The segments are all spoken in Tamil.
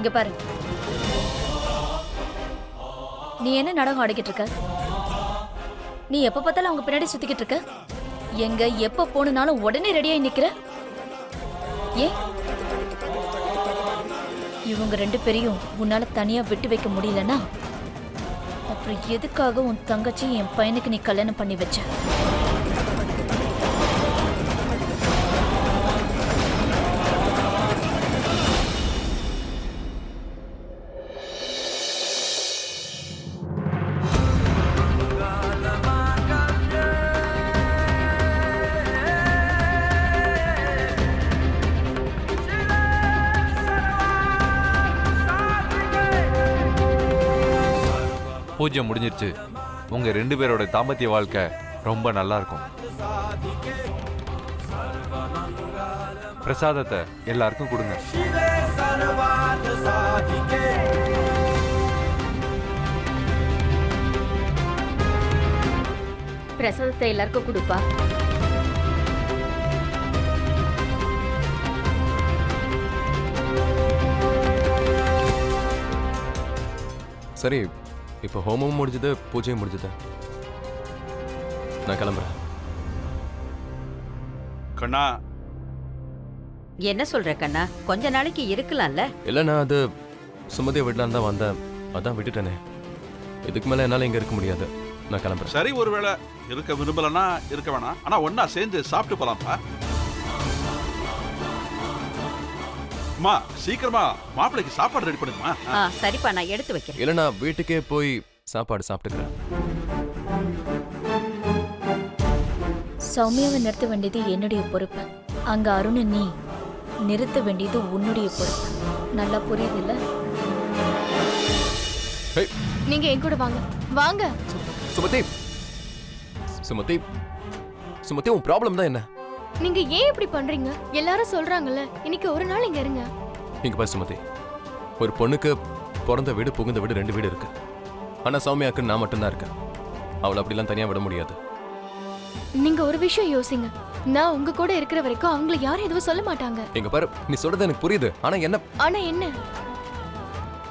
இங்க பாரு, நீ என்ன நாடகம் ஆடிக்கிட்டு இருக்க? நீ எப்ப பார்த்தாலும் அவங்க பின்னாடி சுத்திக்கிட்டு இருக்க. எங்க எப்ப போனாலும் உடனே ரெடியாகி நிக்கிற. ஏன் இவங்க ரெண்டு பேரையும் உன்னால தனியா விட்டு வைக்க முடியலன்னா அப்புறம் எதுக்காக உன் தங்கச்சி என் பையனுக்கு நீ கல்யாணம் பண்ணி வச்ச? பூஜை முடிஞ்சிருச்சு. உங்க ரெண்டு பேரோட தாம்பத்திய வாழ்க்கை ரொம்ப நல்லா இருக்கும். பிரசாதத்தை எல்லாருக்கும் கொடுங்க. பிரசாதத்தை எல்லாருக்கும் கொடுப்பா. சரி, இப்போ ஹோமமும் முடிஞ்சது, பூஜையும் முடிஞ்சது. நான் கிளம்புறேன். கண்ணா, என்ன சொல்ற கண்ணா? கொஞ்ச நாளைக்கு இருக்கலாம்ல. இல்லை, நான் அது சுமதியை விடலான்னு தான் வந்தேன். அதான் விட்டுட்டேனே. இதுக்கு மேலே என்னால் இங்கே இருக்க முடியாது. நான் கிளம்புறேன். சரி, ஒருவேளை இருக்க விரும்பலன்னா இருக்க வேணாம். ஆனா ஒன்னா சேர்ந்து சாப்பிட்டு போலாம்ப்பா. அம்மா, சீக்கிரமா மாப்பிள்ளைக்கு சாப்பாடு ரெடி பண்ணுமா? சரிப்பா, நான் எடுத்து வைக்கிறேன். இல்லை, நான் வீட்டுக்கே போய் சாப்பாடு சாப்பிட்டுக்கிறேன். சௌமியாவை நிறுத்த வேண்டியது என்னுடைய பொறுப்பு. அங்க அருணை நீ நிறுத்த வேண்டியது உன்னுடைய பொறுப்பு. நல்லா புரியுது இல்ல? நீங்க என் கூட வாங்க. வாங்க. சுமதி, சுமதி, சுமதி, உன் ப்ராப்ளம் தான் என்ன? நீங்க ஏன் இப்படி பண்றீங்க? எல்லாரும் சொல்றாங்கல்ல, இன்னைக்கு ஒரு நாள் இங்க இருங்க. இங்க பாரு சுமதி, ஒரு பொண்ணுக்கு பிறந்த வீடு புகுந்த வீடு 2 வீடு இருக்கு. ஆனா சௌமியாக்கு நான் மட்டும்தான் இருக்கேன். அவளை அப்படிலாம் தனியா விட முடியாது. நீங்க ஒரு விஷயம் யோசிங்க. நான் உங்க கூட இருக்கிற வரைக்கும் அவங்கள யாரும் எதுவும் சொல்ல மாட்டாங்க. எங்க பாரு, நீ சொல்றது எனக்கு புரியுது. ஆனா என்ன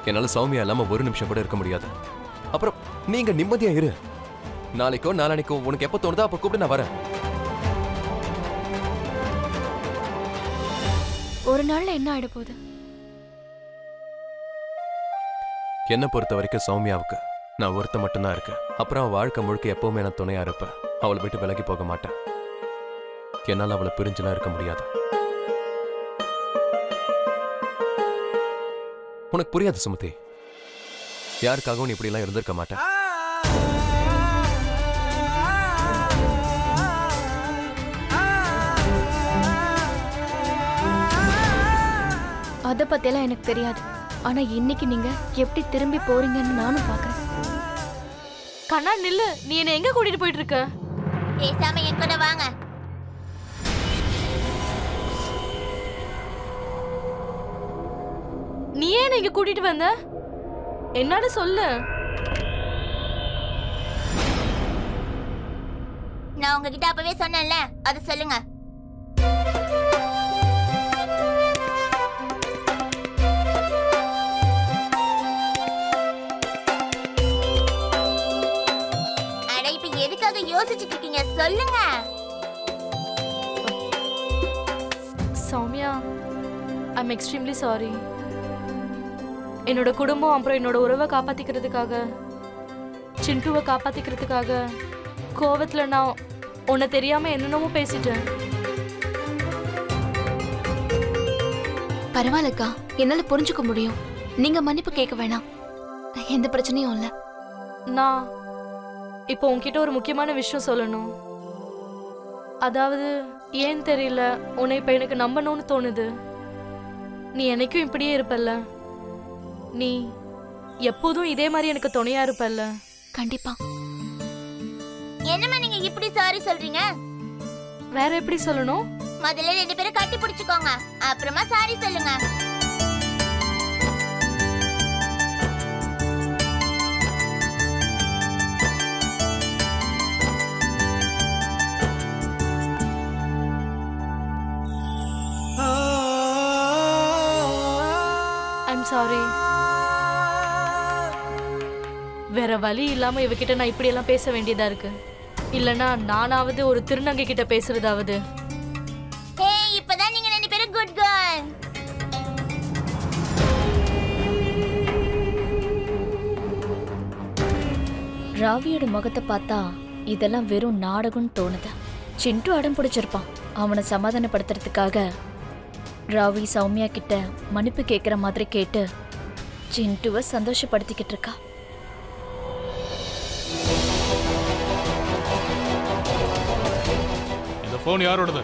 என்னால சௌமியா இல்லாம ஒரு நிமிஷம் கூட இருக்க முடியாது. அப்புறம் நீங்க நிம்மதியா இரு. நாளைக்கோ நாளானிக்கோ உனக்கு எப்ப தோணுதோ அப்ப கூப்பிட்டு நான் வரேன். ஒரு நாள்ல என்ன ஆயிட போகுது? என்னை பொறுத்த வரைக்கும் சௌமியாவுக்கு நான் ஒருத்த மட்டும்தான் இருக்கேன். அப்புறம் அவள் வாழ்க்கை முழுக்க எப்பவுமே நான் துணையா இருப்பேன். அவளை விட்டு விலகி போக மாட்டேன். என்னால் அவளை பிரிஞ்சுலாம் இருக்க முடியாது. உனக்கு புரியாது சுமதி. யாருக்காகவும் நீ இப்படிலாம் இருந்திருக்க மாட்டேன். அத பத்தியெல்லாம் எனக்கு தெரியாது. ஆனா இன்னைக்கு நீங்க எப்படி திரும்பி போறீங்கன்னு நானும் பாக்குறேன். கண்ணா நில்லு, நீ என்ன எங்க கூட்டிட்டு போயிட்டு இருக்க? பேசாம என் கூட வாங்க. நீ ஏன் இங்க கூட்டிட்டு வந்த? என்னன்னு சொல்லு. நான் உங்ககிட்ட அப்பவே சொன்னேன்ல, அது சொல்லுங்க. அட, இப்ப எதுக்காக யோசிச்சுட்டு இருக்கீங்க? சொல்லுங்க. Soumya, I'm extremely sorry. என்னோட குடும்பம் அப்புறம் என்னோட உறவை காப்பாத்திக்கிறதுக்காக, சிண்டுவை காப்பாத்திக்கிறதுக்காக கோவத்துல நான் உன்னை தெரியாம என்னென்னமோ பேசிட்டேன். பரவாயில்லக்கா, என்னால புரிஞ்சுக்க முடியும். நீங்க மன்னிப்பு கேட்க வேணாம். எந்த பிரச்சனையும் இல்ல. நான் இப்போ உன்கிட்ட ஒரு முக்கியமான விஷயம் சொல்லணும். அதாவது ஏன் தெரியல, உன்னை இப்ப எனக்கு நம்பணும்னு தோணுது. நீ என்னைக்கும் இப்படியே இருப்பல்ல? நீ எப்போதும் இதே மாதிரி எனக்கு துணையா இருப்பல்ல? கண்டிப்பா. என்னம்மா நீங்க இப்படி சாரி சொல்றீங்க? வேற எப்படி சொல்லணும்? முதல்ல 2 பேரும் கட்டி பிடிச்சுக்கோங்க, அப்புறமா சாரி சொல்லுங்க. I'm sorry. சாரி. வேற வழி இல்லாம இவகிட்ட நான் இப்படி எல்லாம் பேச வேண்டியதா இருக்கு. இல்லனா நானாவது ஒரு திருநங்கை கிட்ட பேசுறதாவது. ஹே, இப்பதான் நீங்க ரெண்டு பேரும் குட் கேர்ள். ராவியோட முகத்தை பார்த்தா இதெல்லாம் வெறும் நாடகம்னு தோணுது. சிண்டு அடம் பிடிச்சிருப்பான். அவனை சமாதானப்படுத்துறதுக்காக ராவி சௌமியா கிட்ட மன்னிப்பு கேட்குற மாதிரி கேட்டு சிண்டுவை சந்தோஷப்படுத்திக்கிட்டு இருக்கா. இந்த போன் யாரோடது?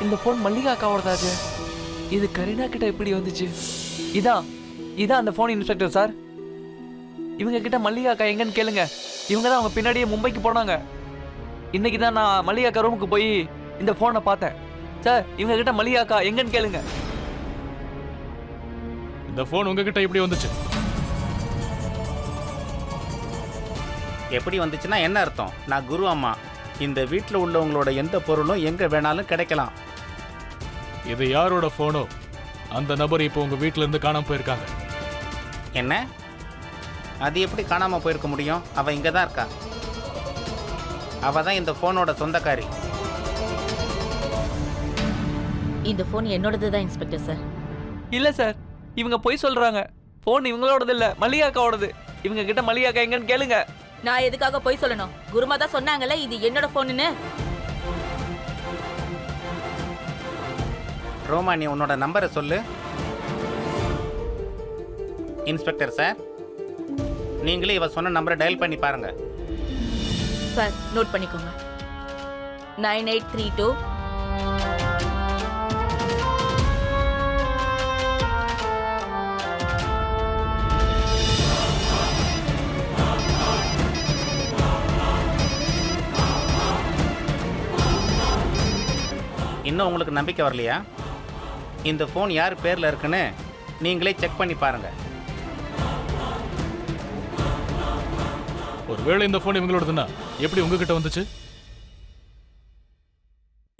இந்த ஃபோன் மல்லிகா அக்காவோடதாச்சு. இது கரீனா கிட்ட எப்படி வந்துச்சு? இதான் அந்த ஃபோன் இன்ஸ்பெக்டர் சார். இவங்க கிட்ட மல்லிகா அக்கா எங்கன்னு கேளுங்க. இவங்க தான் அவங்க பின்னாடியே மும்பைக்கு போனாங்க. இன்னைக்கு தான் நான் மல்லிகா அக்கா ரூமுக்கு போய் இந்த ஃபோனை பார்த்தேன் சார். இவங்க கிட்ட மல்லிகா அக்கா எங்கன்னு கேளுங்க. இந்த போன் உங்ககிட்ட எப்படி வந்துச்சு? எப்படி வந்துச்சுன்னா என்ன அர்த்தம்? நான் குரு அம்மா. இந்த வீட்டில் உள்ளவங்களோட எந்த பொருளும் எங்கே வேணாலும் கிடைக்கலாம். இது யாரோட போனோ அந்த நபர் இப்போ உங்க வீட்டில இருந்து காணாம போயிருக்காங்க. என்ன? அது எப்படி காணாமல் போயிருக்க முடியும்? அவள் இங்கே தான் இருக்கா. அவள் தான் இந்த ஃபோனோட சொந்தக்காரி. இந்த ஃபோன் என்னோடது தான் இன்ஸ்பெக்டர் சார். இல்ல சார், இவங்க பொய் சொல்றாங்க. ஃபோன் இவங்களோடது இல்ல, மல்லிகா அக்காவோடது. இவங்க கிட்ட மல்லிகா அக்கா எங்கன்னு கேளுங்க. நான் எதுக்காக போய் சொல்லணும்? குருமா தான் சொன்னாங்கல்ல இது என்னோட ஃபோனுன்னு. ரோமா, நீ உன்னோட நம்பரை சொல்லு. இன்ஸ்பெக்டர் சார், நீங்களே இவ சொன்ன நம்பரை டயல் பண்ணி பாருங்க. சார் நோட் பண்ணிக்கோங்க. 9832 இன்னும் உங்களுக்கு நம்பிக்கை வரலையா? இந்த ஃபோன் யார் பேரில் இருக்குன்னு நீங்களே செக் பண்ணி பாருங்க. ஒருவேளை இந்த போன் இவங்களோடதுன்னா எப்படி உங்ககிட்ட வந்துச்சு?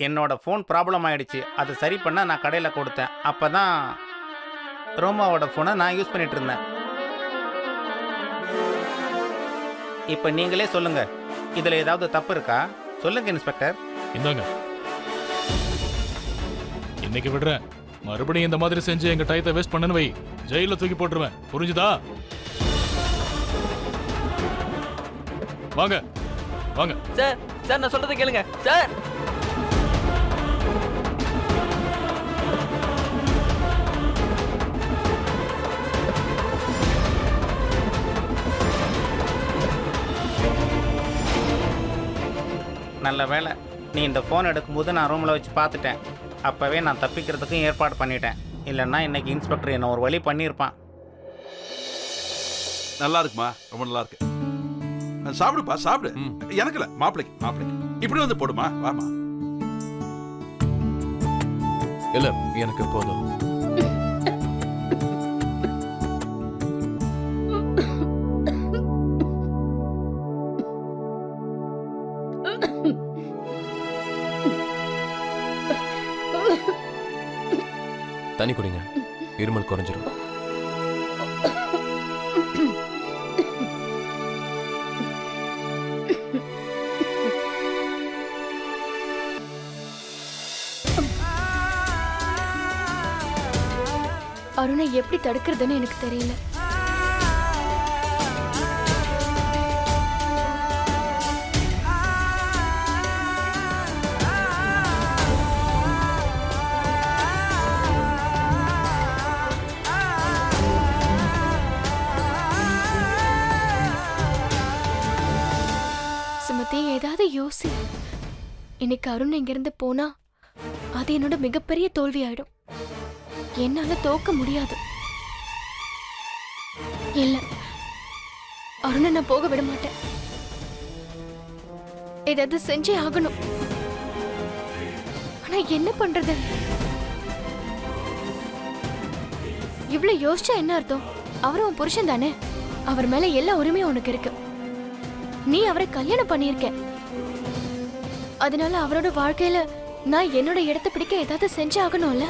என்னோட ஃபோன் ப்ராப்ளம் ஆயிடுச்சு. அது சரி பண்ண நான் கடையில் கொடுத்தேன். அப்போ தான் ரோமாவோட ஃபோனை நான் யூஸ் பண்ணிட்டு இருந்தேன். இப்போ நீங்களே சொல்லுங்க, இதில் ஏதாவது தப்பு இருக்கா? சொல்லுங்க இன்ஸ்பெக்டர். இந்தாங்க, இன்னைக்கு விடுறேன். மறுபடியும் இந்த மாதிரி செஞ்சு எங்க டயத்தை வேஸ்ட் பண்ணனு வை, ஜெயில தூக்கி போட்டுருவேன். புரிஞ்சுதா? வாங்க வாங்க. சார் சார் நான் சொல்றதை கேளுங்க சார். நல்ல வேலை, நீ இந்த ஃபோன் எடுக்கும்போது நான் ரூமில் வச்சு பார்த்துட்டேன். அப்போவே நான் தப்பிக்கிறதுக்கும் ஏற்பாடு பண்ணிட்டேன். இல்லைன்னா இன்னைக்கு இன்ஸ்பெக்டர் என்ன ஒரு வழி பண்ணியிருப்பான். நல்லா இருக்குமா? ரொம்ப நல்லா இருக்கு. சாப்பிடுப்பா, சாப்பிடு. எனக்கு இல்ல, மாப்பிளைக்கு. இப்படி வந்து போடுமா, வாமா. இல்ல, எனக்கு போதும். தண்ணி குடிங்க, இருமல் குறைஞ்சிரும். அருணை எப்படி தடுக்கிறதுன்னு எனக்கு தெரியல. சுமதி, ஏதாவது யோசி. இன்னைக்கு அருண் இங்கிருந்து போனா அது என்னோட மிகப்பெரிய தோல்வி ஆயிடும். என்னால தோக்க முடியாது. இல்ல, அருணை நான் போக விட மாட்டேன். ஏதாவது செஞ்சே ஆகணும். ஆனா என்ன பண்றது? இவ்ளோ யோசிச்சா என்ன அர்த்தம்? அவரும் உன் புருஷன் தானே, அவர் மேல எல்லா உரிமையும் உனக்கு இருக்கு. நீ அவரை கல்யாணம் பண்ணியிருக்க, அதனால அவரோட வாழ்க்கையில நான் என்னோட இடத்தை பிடிக்க ஏதாவது செஞ்சு ஆகணும்ல.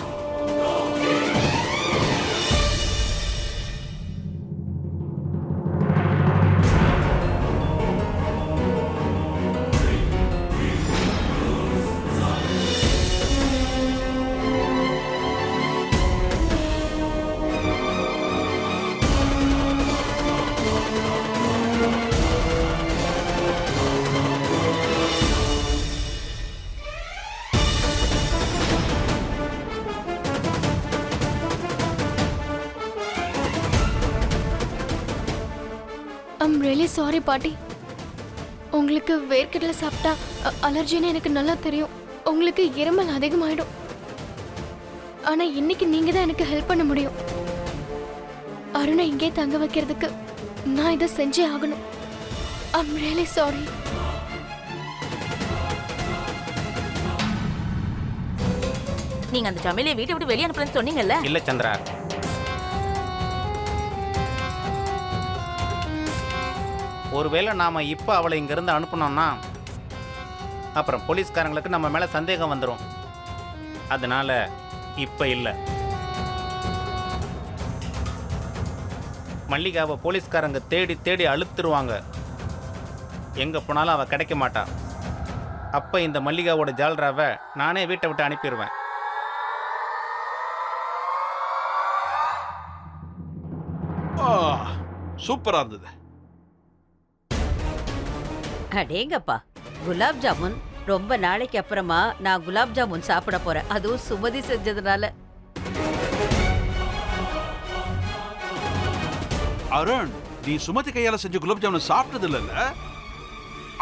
ஐம் ரியலி சாரி பாட்டி. உங்களுக்கு வேர்க்கடலை சாப்பிட்டா அலர்ஜின்னு எனக்கு நல்லா தெரியும். உங்களுக்கு இருமல் அதிகமாயிடும். ஆனா இன்னைக்கு நீங்க தான் எனக்கு ஹெல்ப் பண்ண முடியும். அருணை இங்கே தங்க வைக்கிறதுக்கு நான் இதை செஞ்சே ஆகணும். I'm really sorry. நீங்க அந்த சமையலை வீட்டை விட்டு வெளியே அனுப்பலன்னு சொன்னீங்கல்ல? இல்ல சந்திரா, ஒருவேளை நாம இப்போ அவளை இங்கிருந்து அனுப்பணும்னா அப்புறம் போலீஸ்காரங்களுக்கு நம்ம மேல சந்தேகம் வந்துடும். அதனால இப்ப இல்லை. மல்லிகாவை போலீஸ்காரங்க தேடி தேடி அழுத்துருவாங்க. எங்க போனாலும் அவ கிடைக்க மாட்டா. அப்ப இந்த மல்லிகாவோட ஜால்ராவை நானே வீட்டை விட்டு அனுப்பிடுவேன். சூப்பரா இருந்தது. அடேங்கப்பா, குலாப் ஜாமுன். ரொம்ப நாளைக்கு அப்புறமா நான் குலாப் ஜாமுன் சாப்பிட போறேன், அதுவும் சுமதி செஞ்சதுனால. அருண், நீ சுமதி கையால செஞ்ச குலாப் ஜாமுன் சாப்பிட்டது இல்ல?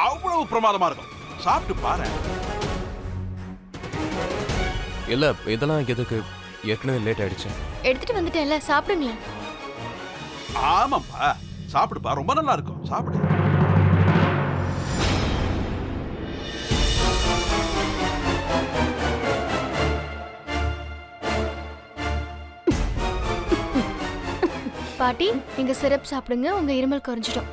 அவ்வளவு பிரமாதமா இருக்கும். சாப்பிட்டு பாரு. இல்ல இதெல்லாம் எதுக்கு? ஏற்கனவே லேட் ஆயிடுச்சு. எடுத்துட்டு வந்துட்டேன்ல, சாப்பிடுங்களேன். ஆமாப்பா, சாப்பிடுப்பா, ரொம்ப நல்லா இருக்கும். சாப்பிடு. பாட்டி, நீங்க சிரப் சாப்பிடுங்க, உங்க இருமல் குறைஞ்சிடும்.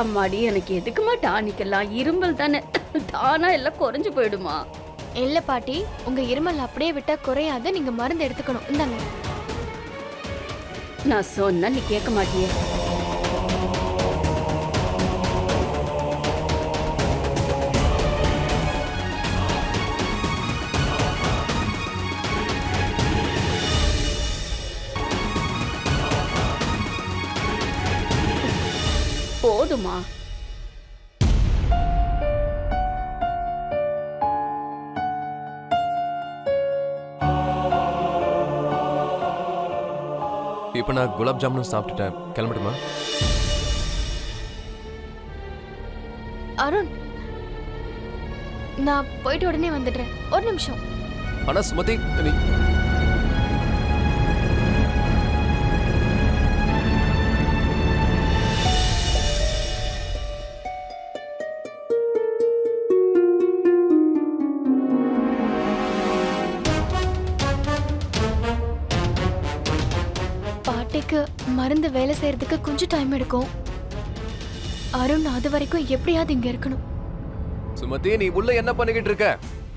அம்மாடி, எனக்கு எதுக்குமா டானிக்கெல்லாம்? இருமல் தானே, தானா எல்லாம் குறைஞ்சு போயிடுமா? இல்ல பாட்டி, உங்க இருமல் அப்படியே விட்டா குறையாது. நீங்க மருந்து எடுத்துக்கணும். இந்தாங்க. நான் சொன்னா நீ கேட்க மாட்டியே. போதுமா? இப்போ நான் குலாப் ஜாமுன் சாப்பிட்டுட்டேன், கிளம்பட்டுமா? அருண், நான் போயிட்டு உடனே வந்துடுறேன். ஒரு நிமிஷம். ஆனா சுமதி, நீ பாட்டிக்கு மருந்து வேலை செய்யறதுக்கு கொஞ்சம் டைம் எடுக்கும். அருண் அது வரைக்கும் எப்படியாவது இங்க இருக்கணும். சுமதி, நீ உள்ள என்ன பண்ணிக்கிட்டு இருக்க?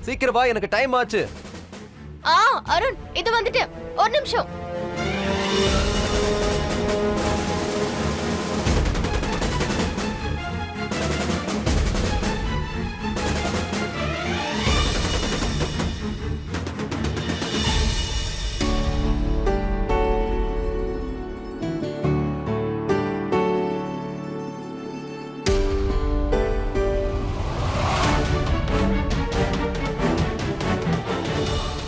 சீக்கிரம் வா, எனக்கு டைம் ஆச்சு. அருண், இது வந்துட்டு. ஒரு நிமிஷம்.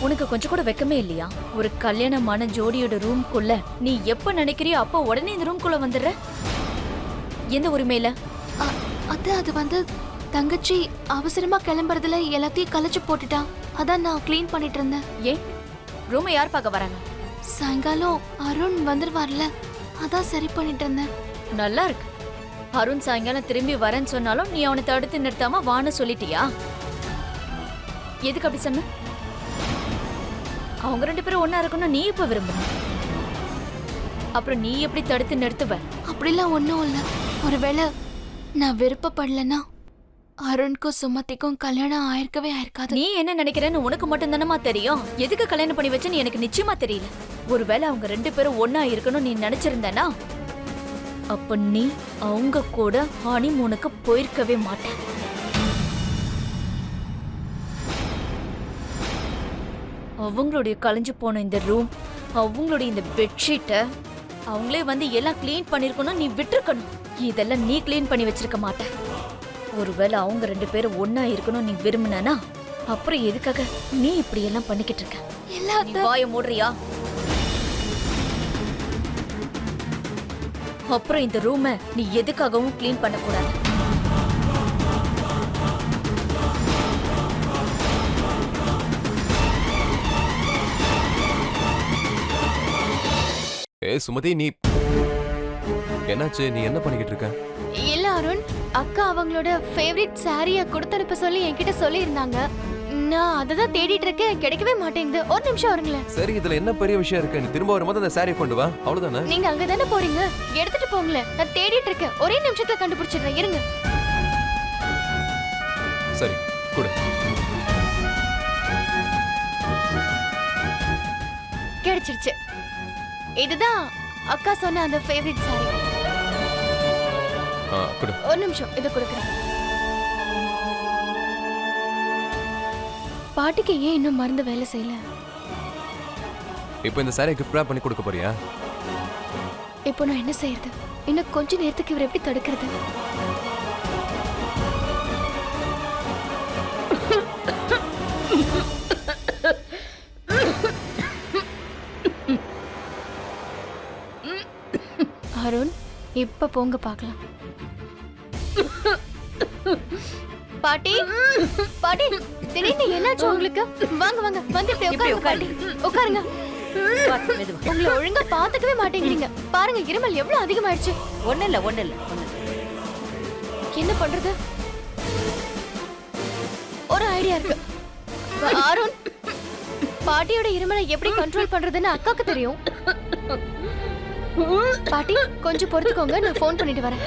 உனக்கு கொஞ்சம் கூட வெக்கமே இல்லையா? ஒரு கல்யாணமான ஜோடியோட ரூம்குள்ள நீ எப்ப நினைக்கிறியோ அப்ப உடனே இந்த ரூம்குள்ள வந்துடுற. எந்த உரிமையில? அது வந்து தங்கச்சி அவசரமா கிளம்புறதுல எல்லாத்தையும் கலைச்சு போட்டுட்டா. அதான் நான் க்ளீன் பண்ணிட்டு இருந்தேன். ஏன் ரூமை யார் பார்க்க வராங்க? சாயங்காலம் அருண் வந்துருவார்ல, அதான் சரி பண்ணிட்டு இருந்தேன். நல்லா இருக்கு. அருண் சாயங்காலம் திரும்பி வரேன்னு சொன்னாலும் நீ அவனை தடுத்து நிறுத்தாம வான்னு சொல்லிட்டியா? எதுக்கு அப்படி சொன்ன? அவங்க ரெண்டு பேரும் ஒன்னா இருக்கணும் நீ இப்ப விரும்புற. அப்புறம் நீ எப்படி தடுத்து நிறுத்துவ? அப்படிலாம் ஒன்றும் இல்லை. ஒருவேளை நான் விருப்பப்படலன்னா அருண்க்கும் சுமதிக்கும் கல்யாணம் ஆயிருக்கவே ஆயிருக்காது. நீ என்ன நினைக்கிறேன்னு உனக்கு மட்டும் தானமா தெரியும். எதுக்கு கல்யாணம் பண்ணி வச்சேன்னு எனக்கு நிச்சயமா தெரியல. ஒருவேளை அவங்க 2 பேரும் ஒண்ணா இருக்கணும் நீ நினைச்சிருந்தனா அப்ப நீ அவங்க கூட ஹனிமூனுக்கு போயிருக்கவே மாட்ட. அவங்களுடைய கலைஞ்சு போன இந்த ரூம், அவங்களுடைய இந்த பெட்ஷீட்டை அவங்களே வந்து எல்லாம் க்ளீன் பண்ணிருக்கணும், நீ விட்டுருக்கணும். இதெல்லாம் நீ க்ளீன் பண்ணி வச்சிருக்க மாட்ட. ஒருவேளை அவங்க 2 பேரும் ஒண்ணா இருக்கணும் நீ விரும்பினா அப்புறம் எதுக்காக நீ இப்படி எல்லாம் பண்ணிக்கிட்டு இருக்க? நீ வாயை மூடுறியா? அப்புறம் இந்த ரூமை நீ எதுக்காகவும் க்ளீன் பண்ணக்கூடாது. சுமதி, நீ என்னாச்சு? நீ என்ன பண்ணிக்கிட்டு இருக்க? இல்ல அருண், அக்கா அவங்களோட ஃபேவரட் சாரியை கொடுத்தனுப்ப சொல்லி என்கிட்ட சொல்லியிருந்தாங்க. நான் அதை தான் தேடிட்டு இருக்கேன், கிடைக்கவே மாட்டேங்குது. ஒரு நிமிஷம் வருங்களேன். சரி, இதுல என்ன பெரிய விஷயம் இருக்கு? நீ திரும்ப வரும்போது அந்த சாரியை கொண்டு வா, அவ்வளவுதானே? நீங்க அங்க தானே போறீங்க, எடுத்துட்டு போங்களேன். நான் தேடிட்டு இருக்கேன், ஒரே நிமிஷத்துல கண்டுபிடிச்சிடுறேன், இருங்க. சரி, கொடு. கிடைச்சிருச்சு. இதுதான் அக்கா சொன்ன அந்த ஃபேவரட் சாரி. கொடு. ஒரு நிமிஷம், இதை கொடுக்குறேன். பாட்டிக்கு ஏன் இன்னும் மருந்து வேலை செய்யல? இப்போ இந்த சாரியை கிஃப்ட் ராப் பண்ணி கொடுக்க போறியா? இப்போ நான் என்ன செய்யறது? இன்னும் கொஞ்ச நேரத்துக்கு இவர் எப்படி தடுக்கிறது? அருண், இப்ப போங்க பார்க்கலாம். பாட்டி, பாட்டி, திடீர்னு என்னாச்சு உங்களுக்கு? வாங்க வாங்க, வந்து இப்படி உட்காருங்க பாட்டி, உட்காருங்க. உங்களை ஒழுங்கா பாத்துக்கவே மாட்டேங்கிறீங்க. பாருங்க, இருமல் எவ்வளவு அதிகமாயிடுச்சு. ஒண்ணு இல்ல. என்ன பண்றது? ஒரு ஐடியா இருக்கு. அருண், பாட்டியோட இருமலை எப்படி கண்ட்ரோல் பண்றதுன்னு அக்காக்கு தெரியும். பாட்டி, கொஞ்சம் பொறுத்துக்கோங்க, நான் ஃபோன் பண்ணிட்டு வரேன்.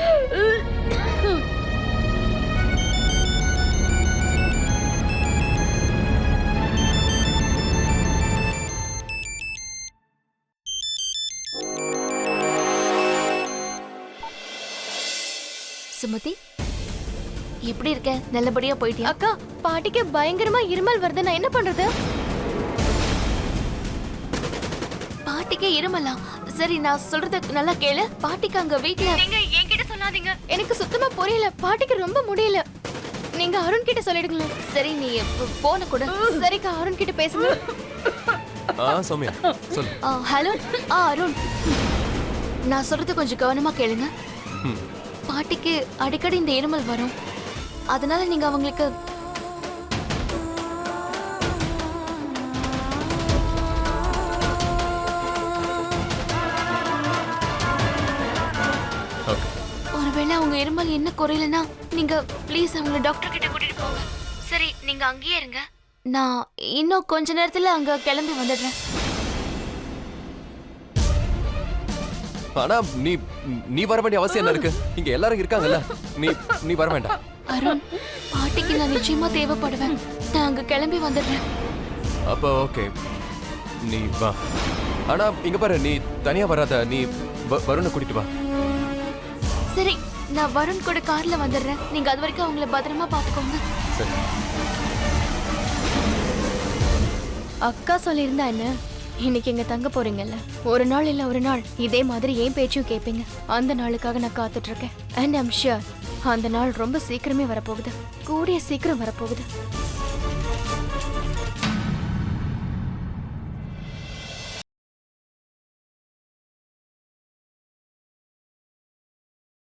சுமதி, எப்படி இருக்க? நல்லபடியா போயிட்டியா? அக்கா, பாட்டிக்கு பயங்கரமா இருமல் வருது, நான் என்ன பண்றது? பாட்டிக்கு இருமலா? சரி, நான் சொல்றது நல்லா கேளு. பாட்டிக்கு அங்க வீட்ல நீங்க என்கிட்ட சொல்லாதீங்க, எனக்கு சுத்தமா புரியல. பாட்டிக்கு ரொம்ப முடியல, நீங்க அருண் கிட்ட சொல்லிடுங்களேன். சரி, நீ போன கூட. சரிக்கா, அருண் கிட்ட பேசுங்க. சௌமியா, சொல்லு. ஹலோ. அருண், நான் சொல்றது கொஞ்சம் கவனமா கேளுங்க. பாட்டிக்கு அடிக்கடி இந்த இருமல் வரும், அதனால நீங்க அவங்களுக்கு ஒருவேளை அவங்க இருமல் என்ன குறையலன்னா நீங்க ப்ளீஸ் அவங்கள டாக்டர் கிட்ட கூட்டிட்டு போங்க. சரி, நீங்க அங்கேயே இருங்க, நான் இன்னும் கொஞ்ச நேரத்துல அங்க கிளம்பி வந்துடுறேன். ஆனா நீ வர வேண்டிய அவசியம் என்ன இருக்கு? இங்க எல்லாரும் இருக்காங்கல்ல, நீ வர வேண்டாம். அருண், பாட்டிக்கு நான் நிச்சயமா தேவைப்படுவேன், நான் அங்க கிளம்பி வந்துடுறேன். அப்ப ஓகே, நீ வா. ஆனா இங்க பாரு, நீ தனியா வராத, நீ வருணை கூட்டிட்டு வா. சரி, நான் வருண் கூட கார்ல வந்துடுறேன், நீங்க அது வரைக்கும் அவங்கள பத்திரமா பாத்துக்கோங்க. சரி. அக்கா சொல்லியிருந்தா என்ன, இன்னைக்கு எங்க தங்க போறீங்கல்ல, ஒரு நாள் இல்ல ஒரு நாள் இதே மாதிரி ஏன் பேச்சும் கேட்பீங்க. அந்த நாளுக்காக நான் காத்துட்டு இருக்கேன். அண்ட் ஐம் ஷூர் அந்த நாள் ரொம்ப சீக்கிரமே வரப்போகுது, கூடிய சீக்கிரம் வரப்போகுது.